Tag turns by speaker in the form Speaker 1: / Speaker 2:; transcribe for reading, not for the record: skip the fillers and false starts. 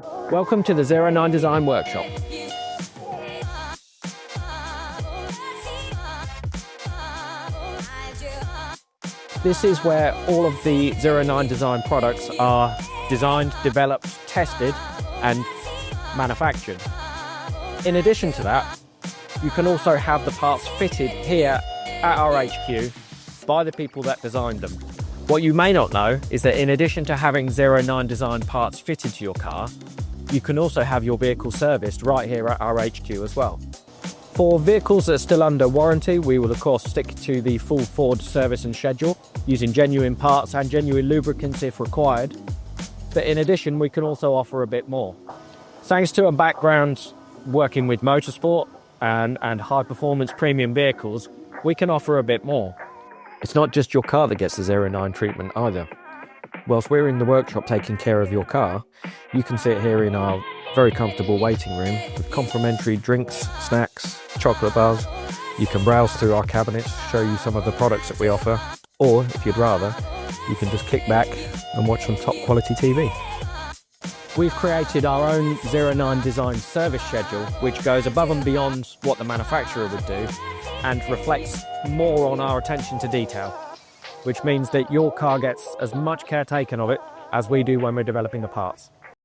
Speaker 1: Welcome to the 09Design workshop. This is where all of the 09Design products are designed, developed, tested and manufactured. In addition to that, you can also have the parts fitted here at our HQ by the people that designed them. What you may not know is that in addition to having 09Design parts fitted to your car, you can also have your vehicle serviced right here at our HQ as well. For vehicles that are still under warranty, we will of course stick to the full Ford service and schedule, using genuine parts and genuine lubricants if required. But in addition, we can also offer a bit more. Thanks to a background working with motorsport and high performance premium vehicles, we can offer a bit more. It's not just your car that gets the 09 treatment either. Whilst we're in the workshop taking care of your car, you can sit here in our very comfortable waiting room with complimentary drinks, snacks, chocolate bars. You can browse through our cabinets, show you some of the products that we offer, or if you'd rather, you can just kick back and watch some top quality TV. We've created our own 09Design service schedule, which goes above and beyond what the manufacturer would do and reflects more on our attention to detail, which means that your car gets as much care taken of it as we do when we're developing the parts.